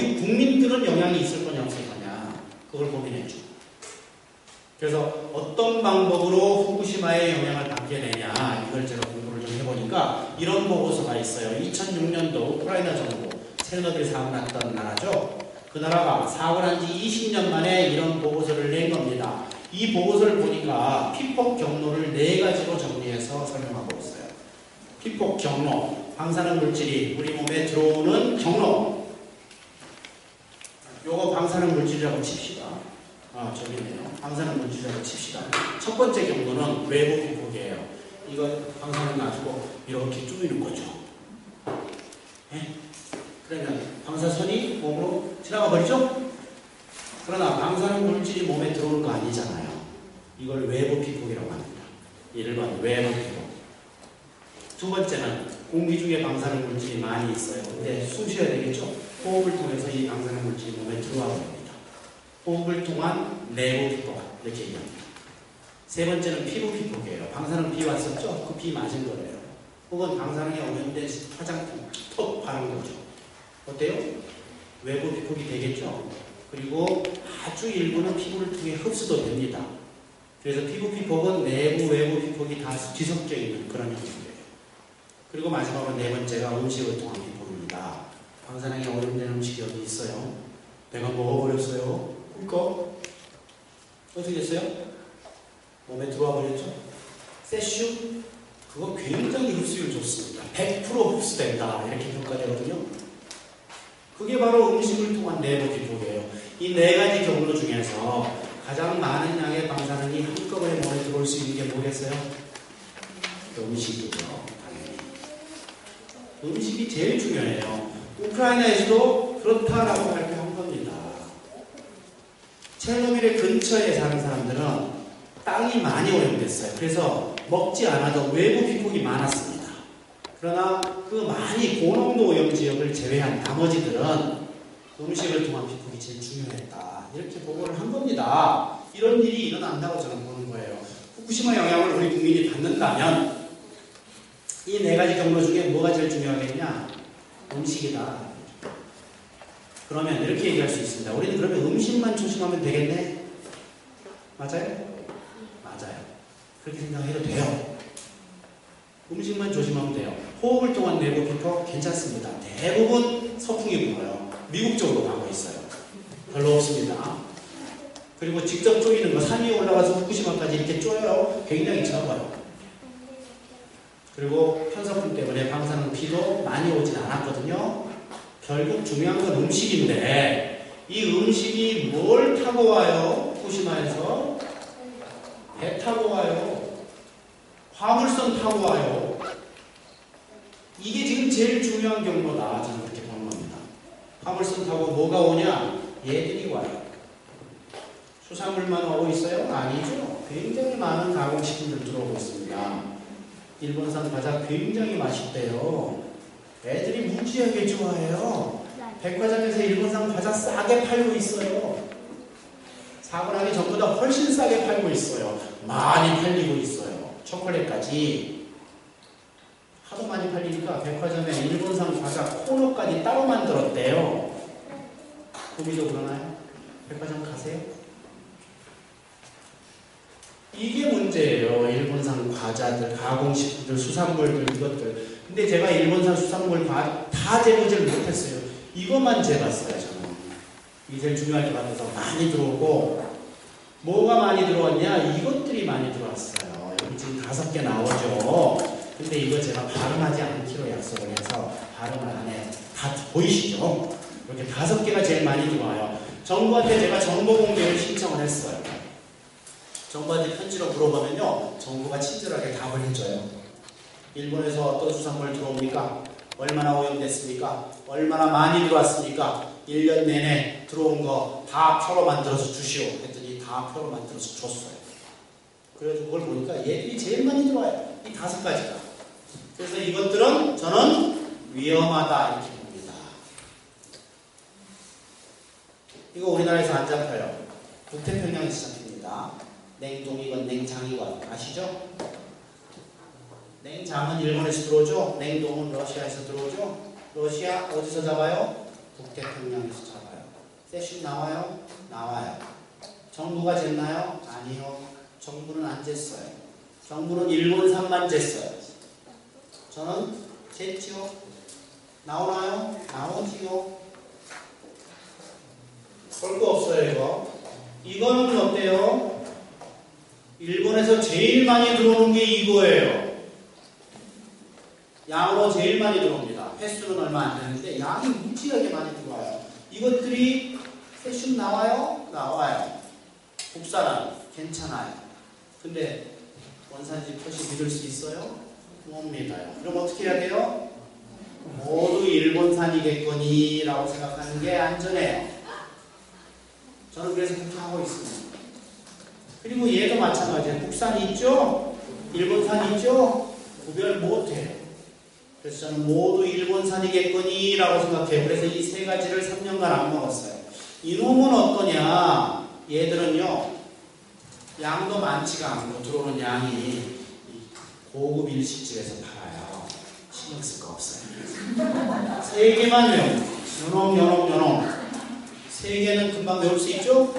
우리 국민들은 영향이 있을 거냐 없을 거냐 그걸 고민했죠. 그래서 어떤 방법으로 후쿠시마에 영향을 받게 되냐 이걸 제가 공부를 좀 해보니까 이런 보고서가 있어요. 2006년도 우크라이나 정부 체르노빌 사고 났던 나라죠. 그 나라가 사고 난 지 20년 만에 이런 보고서를 낸 겁니다. 이 보고서를 보니까 피폭 경로를 4가지로 정리해서 설명하고 있어요. 피폭 경로, 방사능 물질이 우리 몸에 들어오는 경로. 요거 방사능 물질이라고 칩시다. 저기 있네요. 방사능 물질이라고 칩시다. 첫 번째 경로는 외부 피폭이에요. 이거 방사능 놔주고 이렇게 쪼이는 거죠. 네? 그러면 방사선이 몸으로 지나가 버리죠? 그러나 방사능 물질이 몸에 들어오는 거 아니잖아요. 이걸 외부 피폭이라고 합니다. 1번 외부 피폭. 두 번째는 공기 중에 방사능 물질이 많이 있어요. 근데 숨 쉬어야 되겠죠? 호흡을 통해서 이 방사능 물질이 몸에 들어와 버립니다. 호흡을 통한 내부 피폭 이렇게 얘기합니다. 세 번째는 피부 피폭이에요. 방사능 비 왔었죠? 그 비 맞은 거예요. 혹은 방사능에 오염된 화장품 톡 바른 거죠. 어때요? 외부 피폭이 되겠죠? 그리고 아주 일부는 피부를 통해 흡수도 됩니다. 그래서 피부 피폭은 내부 외부 피폭이 다 뒤섞여 있는 그런 형식이에요. 그리고 마지막으로 네 번째가 음식을 통한 피폭입니다. 방사능에 오염된 음식이 어디 있어요? 내가 먹어버렸어요. 그러니까 어떻게 됐어요? 몸에 들어와 버렸죠? 세슘 그거 굉장히 흡수율 좋습니다. 100% 흡수된다 이렇게 평가되거든요. 그게 바로 음식을 통한 내부 피폭이에요. 이 4가지 경로 중에서 가장 많은 양의 방사능이 한꺼번에 몸에 들어올 수 있는 게 뭐겠어요? 음식이죠. 당연히. 음식이 제일 중요해요. 우크라이나에서도 그렇다라고 발표한 겁니다. 체르노빌의 근처에 사는 사람들은 땅이 많이 오염됐어요. 그래서 먹지 않아도 외부 피폭이 많았습니다. 그러나 그 많이 고농도 오염 지역을 제외한 나머지들은 음식을 통한 피폭이 제일 중요했다. 이렇게 보고를 한 겁니다. 이런 일이 일어난다고 저는 보는 거예요. 후쿠시마 영향을 우리 국민이 받는다면 이 4가지 경로 중에 뭐가 제일 중요하겠냐? 음식이다. 그러면 이렇게 얘기할 수 있습니다. 우리는 그러면 음식만 조심하면 되겠네? 맞아요? 맞아요. 그렇게 생각해도 돼요. 음식만 조심하면 돼요. 호흡을 통한 내부 피폭 괜찮습니다. 대부분 서풍이 불어요. 미국 쪽으로 가고 있어요. 별로 없습니다. 그리고 직접 쪼이는 거 산 위에 올라가서 후쿠시마까지 이렇게 쪼여요. 굉장히 적어요. 그리고 편서풍 때문에 방사능 피도 많이 오진 않았거든요. 결국 중요한 건 음식인데 이 음식이 뭘 타고 와요? 후쿠시마에서 배 타고 와요. 화물선 타고 와요. 이게 지금 제일 중요한 경로다. 저는 그렇게 보는 겁니다. 화물선 타고 뭐가 오냐? 얘들이 와요. 수산물만 오고 있어요? 아니죠. 굉장히 많은 가공식품들 들어오고 있습니다. 일본산 과자 굉장히 맛있대요. 애들이 무지하게 좋아해요. 백화점에서 일본산 과자 싸게 팔고 있어요. 사고 나기 전보다 훨씬 싸게 팔고 있어요. 많이 팔리고 있어요. 초콜릿까지. 하도 많이 팔리니까 백화점에 일본산 과자 코너까지 따로 만들었대요. 구미도 그러나요? 백화점 가세요? 이게 문제예요. 일본산 과자들, 가공식품들, 수산물들 이것들. 근데 제가 일본산 수산물 다 재보지를 못했어요. 이것만 재봤어요. 저는. 이게 제일 중요할 것 같아서 많이 들어오고 뭐가 많이 들어왔냐? 이것들이 많이 들어왔어요. 여기 지금 5개 나오죠. 근데 이거 제가 발음하지 않기로 약속을 해서 발음을 안 해요. 다 보이시죠? 이렇게 5개가 제일 많이 들어와요. 정부한테 제가 정보 공개를 신청을 했어요. 정부한테 편지로 물어보면요. 정부가 친절하게 답을 해줘요. 일본에서 어떤 수산물 들어옵니까? 얼마나 오염됐습니까? 얼마나 많이 들어왔습니까? 1년 내내 들어온 거 다 표로 만들어서 주시오. 했더니 다 표로 만들어서 줬어요. 그래서 그걸 보니까 얘들이 제일 많이 들어와요. 이 5가지가. 그래서 이것들은 저는 위험하다 이렇게 봅니다. 이거 우리나라에서 안 잡혀요. 북태평양에서 잡힙니다. 냉동이건 냉장이건 아시죠? 냉장은 일본에서 들어오죠? 냉동은 러시아에서 들어오죠? 러시아 어디서 잡아요? 북태평양에서 잡아요. 세슘 나와요? 나와요. 정부가 쟀나요? 아니요. 정부는 안 쟀어요. 정부는 일본산만 쟀어요. 저는 쟀지요. 나오나요? 나오지요. 볼 거 없어요, 이거. 이거는 어때요? 일본에서 제일 많이 들어오는 게 이거예요. 양으로 제일 많이 들어옵니다. 횟수는 얼마 안 되는데 양이 무지하게 많이 들어와요. 이것들이 세슘 나와요? 나와요. 국산은 괜찮아요. 근데 원산지 표시 믿을 수 있어요? 못 믿어요. 그럼 어떻게 해야 돼요? 모두 일본산이겠거니 라고 생각하는 게 안전해요. 저는 그래서 그렇게 하고 있습니다. 그리고 얘도 마찬가지예요. 국산 있죠? 일본산 있죠? 구별 못해요. 그래서 저는 모두 일본산이겠거니 라고 생각해요. 그래서 이 세 가지를 3년간 안 먹었어요. 이놈은 어떠냐? 얘들은요, 양도 많지가 않고 들어오는 양이 고급 일식집에서 팔아요. 신경 쓸 거 없어요. 세 개만 외우면 요놈 세 개는 금방 외울 수 있죠?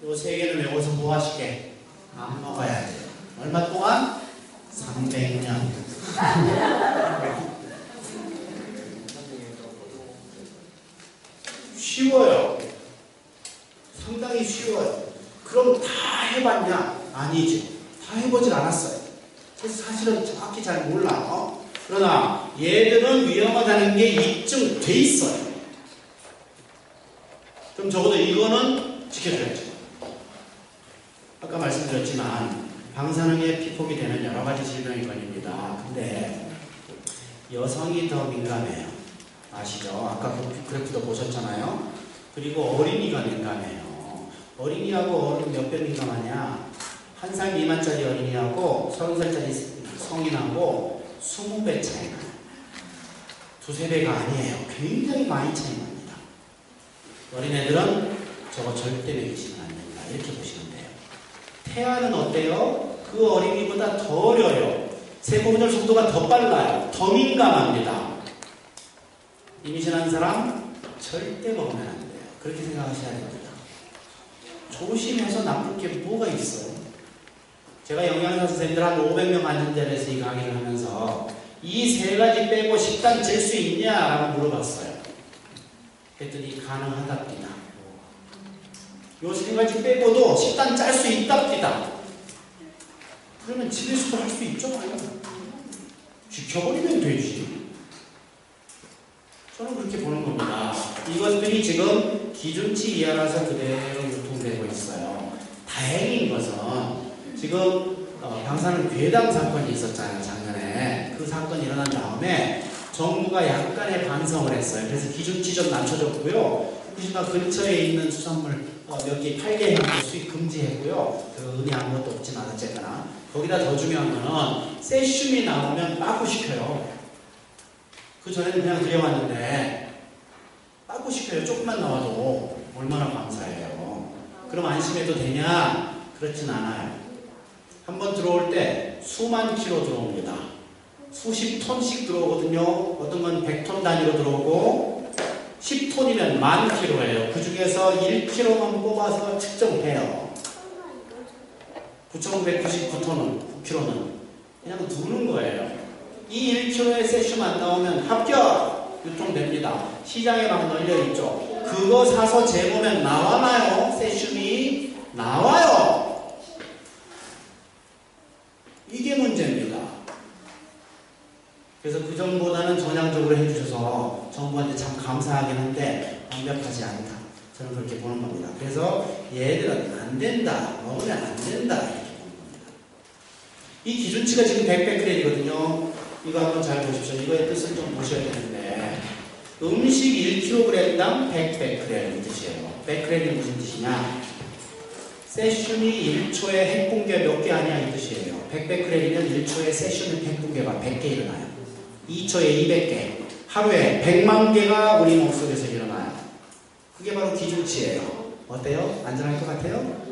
요 세 개는 외워서 뭐 하시게? 안 먹어야 돼요. 얼마 동안? 300년. 쉬워요. 상당히 쉬워요. 그럼 다 해봤냐? 아니죠. 다 해보진 않았어요. 그래서 사실은 정확히 잘 몰라요. 그러나 얘들은 위험하다는 게 입증돼 있어요. 그럼 적어도 이거는 지켜줘야죠. 아까 말씀드렸지만 방사능에 피폭이 되는 여러 가지 질병이 걸립니다. 근데 여성이 더 민감해요. 아시죠? 아까 그 그래프도 보셨잖아요. 그리고 어린이가 민감해요. 어린이하고 어른 몇 배 민감하냐? 1살 미만짜리 어린이하고 30살짜리 성인하고 20배 차이 나요. 두세 배가 아니에요. 굉장히 많이 차이 납니다. 어린애들은 저거 절대 먹이시면 안 됩니다. 이렇게 보시면 돼요. 태아는 어때요? 그 어린이보다 더 어려요. 세포분열 속도가 더 빨라요. 더 민감합니다. 임신한 사람 절대 먹으면 안 돼요. 그렇게 생각하셔야 됩니다. 조심해서 나쁠 게 뭐가 있어요? 제가 영양사 선생님들 한 500명 앉은 자리에서 이 강의를 하면서 이 세 가지 빼고 식단 잴 수 있냐라고 물어봤어요. 그랬더니 가능하답니다. 요 세 가지 빼고도 식단 짤 수 있답니다. 그러면 집에서도 할 수 있죠? 지켜버리면 되지. 저는 그렇게 보는 겁니다. 이것들이 지금 기준치 이하라서 그대로 유통되고 있어요. 다행인 것은 지금 방사능 괴담 사건이 있었잖아요. 작년에. 그 사건이 일어난 다음에 정부가 약간의 반성을 했어요. 그래서 기준치 좀 낮춰줬고요. 후쿠시마 근처에 있는 수산물 몇 개 팔게 해놓고 수입 금지했고요. 그 의미 아무것도 없지만 어쨌거나 거기다 더 중요한 거는 세슘이 나오면 빠꾸시켜요. 그 전에는 그냥 들여왔는데 빠꾸시켜요. 조금만 나와도 얼마나 감사해요. 그럼 안심해도 되냐? 그렇진 않아요. 한번 들어올 때 수만 킬로 들어옵니다. 수십 톤씩 들어오거든요. 어떤 건 100톤 단위로 들어오고 10톤이면 10,000킬로예요. 그 중에서 1킬로만 뽑아서 측정해요. 9,999톤은 9킬로는 그냥 두는 거예요. 이 1킬로에 세슘 안 나오면 합격! 유통됩니다. 시장에 막 널려있죠. 그거 사서 재보면 나와나요? 세슘이 나와요. 이게 문제입니다. 그래서 그 전보다는 전향적으로 해주셔서 정부한테 참 감사하긴 한데 완벽하지 않다. 저는 그렇게 보는 겁니다. 그래서 얘들은 안 된다. 먹으면 안 된다. 이렇게 보는 겁니다. 이 기준치가 지금 100베크렐이거든요. 이거 한번 잘 보십시오. 이거의 뜻을 좀 보셔야 되는데 음식 1kg당 100베크렐 이 뜻이에요. 베크렐이 무슨 뜻이냐? 세슘이 1초에 핵붕괴 몇 개 아니야 이 뜻이에요. 100베크렐이면 1초에 세슘 핵붕괴가 100개 일어나요. 2초에 200개, 하루에 100만 개가 우리 몸속에서 일어나요. 그게 바로 기준치예요. 어때요? 안전할 것 같아요?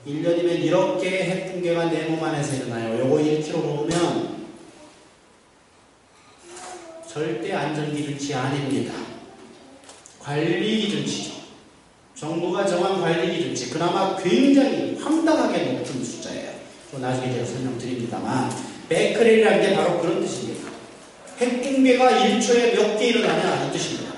1년이면 이렇게 핵붕괴가 내 몸 안에서 일어나요. 요거 1kg 먹으면 절대 안전기준치 아닙니다. 관리 기준치죠. 정부가 정한 관리 기준치. 그나마 굉장히 황당하게 높은 숫자예요. 나중에 제가 설명드립니다만 베크렐이라는 게 바로 그런 뜻입니다. 핵붕괴가 1초에 몇 개 일어나냐 이 뜻입니다.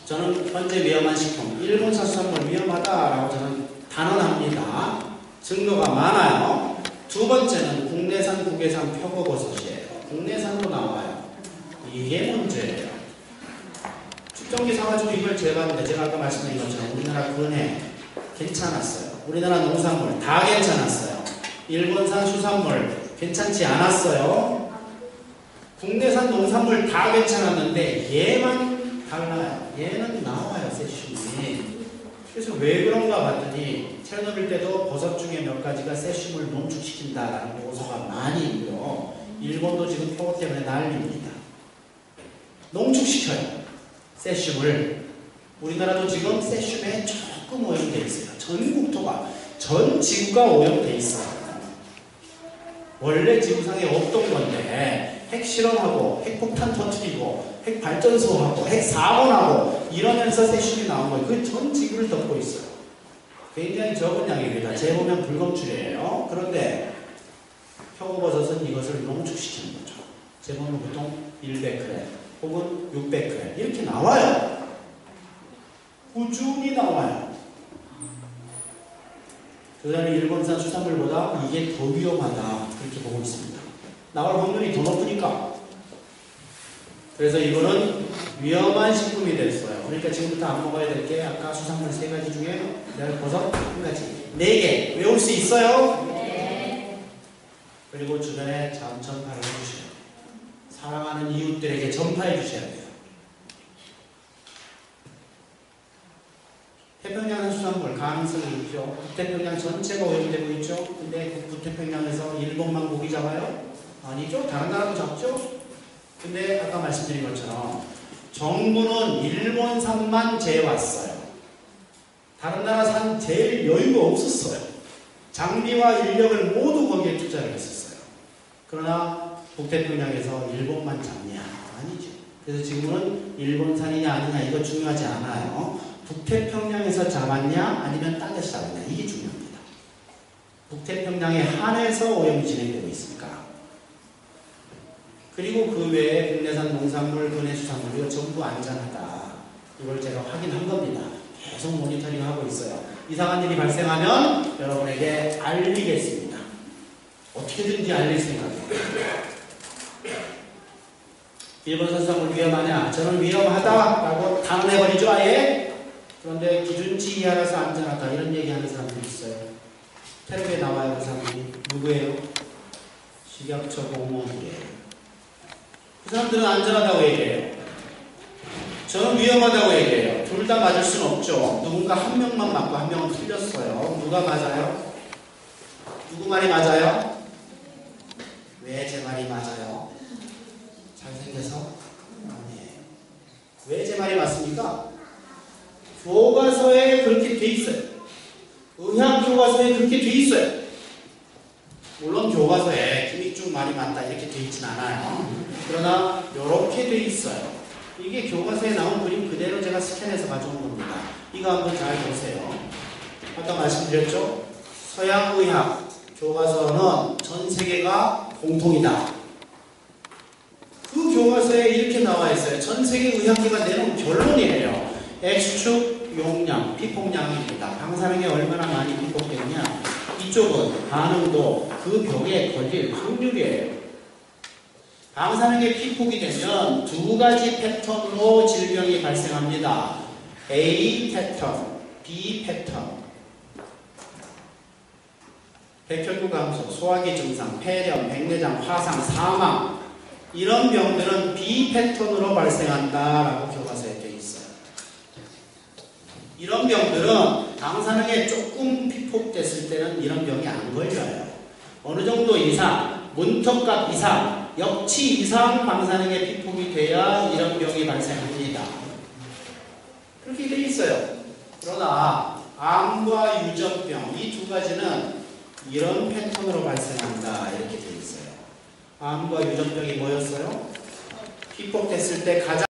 저는 현재 위험한 식품, 일본 수산물 위험하다라고 저는 단언합니다. 증거가 많아요. 두 번째는 국내산, 국외산 표고버섯이에요. 국내산으로 나와요. 이게 문제예요. 측정기 사가지고 이걸 재봤는데 제가 아까 말씀드린 것처럼 우리나라 근해 괜찮았어요. 우리나라 농산물 다 괜찮았어요. 일본산 수산물 괜찮지 않았어요. 국내산 농산물 다 괜찮았는데 얘만 달라요. 얘는 나와요, 세슘이. 그래서 왜 그런가 봤더니 체르노빌 때도 버섯 중에 몇 가지가 세슘을 농축시킨다라는 보고서가 많이 있고요. 일본도 지금 표고 때문에 난립니다. 농축시켜요. 세슘을. 우리나라도 지금 세슘에 조금 오염되어 있어요. 전 국토가, 전 지구가 오염되어 있어요. 원래 지구상에 없던 건데 핵실험하고 핵폭탄 터뜨리고 핵발전소하고 핵사고나고 이러면서 세슘이 나온 거예요. 그 전 지구를 덮고 있어요. 굉장히 적은 양입니다. 재보면 불검출이에요. 그런데 표고버섯은 이것을 농축시키는 거죠. 재보면 보통 100g 혹은 600g 이렇게 나와요. 꾸준히 나와요. 그 다음에 일본산 수산물보다 이게 더 위험하다 그렇게 보고 있습니다. 나올 확률이 더 높으니까. 그래서 이거는 위험한 식품이 됐어요. 그러니까 지금부터 안 먹어야 될 게 아까 수산물 3가지 중에 내가 버섯 1가지 4개 외울 수 있어요? 네. 그리고 주변에 전파를 해주셔야 돼요. 사랑하는 이웃들에게 전파해 주셔야 돼요. 태평양 수산물 가능성이 있죠. 북태평양 전체가 오염되고 있죠. 근데 북태평양에서 일본만 고기 잡아요? 아니죠. 다른 나라도 잡죠. 근데 아까 말씀드린 것처럼 정부는 일본산만 재왔어요. 다른 나라 산 제일 여유가 없었어요. 장비와 인력을 모두 거기에 투자를 했었어요. 그러나 북태평양에서 일본만 잡냐? 아니죠. 그래서 지금은 일본산이냐 아니냐 이거 중요하지 않아요. 북태평양에서 잡았냐 아니면 딴 데서 잡았냐 이게 중요합니다. 북태평양에 한해서 오염이 진행되고 있으니까. 그리고 그 외에 국내산 농산물, 근해수산물 이거 전부 안전하다. 이걸 제가 확인한 겁니다. 계속 모니터링하고 있어요. 이상한 일이 발생하면 여러분에게 알리겠습니다. 어떻게든지 알릴 생각이에요. 일본 수산물 위험하냐? 저는 위험하다라고 단언해버리죠 아예. 그런데 기준치 이하라서 안전하다 이런 얘기하는 사람들이 있어요. 테레비에 나와요. 그 사람들이 누구예요? 식약처 공무원들이에요. 그 사람들은 안전하다고 얘기해요. 저는 위험하다고 얘기해요. 둘 다 맞을 수는 없죠. 누군가 한 명만 맞고 한 명은 틀렸어요. 누가 맞아요? 누구 말이 맞아요? 왜 제 말이 맞아요? 잘생겨서? 아니에요. 왜 제 말이 맞습니까? 교과서에 그렇게 돼 있어요. 의학 교과서에 그렇게 돼 있어요. 물론 교과서에 김익중 말이 맞다 이렇게 돼 있진 않아요. 그러나 이렇게 돼 있어요. 이게 교과서에 나온 그림 그대로 제가 스캔해서 가져온 겁니다. 이거 한번 잘 보세요. 아까 말씀드렸죠? 서양의학 교과서는 전 세계가 공통이다. 그 교과서에 이렇게 나와 있어요. 전 세계 의학계가 내놓은 결론이에요. X축 용량, 피폭량입니다. 방사능에 얼마나 많이 피폭되느냐. 이쪽은 반응도 그 병에 걸릴 확률이에요. 방사능에 피폭이 되면 두 가지 패턴으로 질병이 발생합니다. A 패턴, B 패턴. 백혈구 감소, 소화기 증상, 폐렴, 백내장, 화상, 사망 이런 병들은 B 패턴으로 발생한다라고 교과서에 되어 있어요. 이런 병들은 방사능에 조금 피폭됐을 때는 이런 병이 안 걸려요. 어느 정도 이상, 문턱값 이상, 역치 이상 방사능에 피폭이 돼야 이런 병이 발생합니다. 그렇게 되어 있어요. 그러나 암과 유전병 이 두 가지는 이런 패턴으로 발생한다 이렇게 되어 있어요. 암과 유전병이 뭐였어요? 피폭됐을 때 가장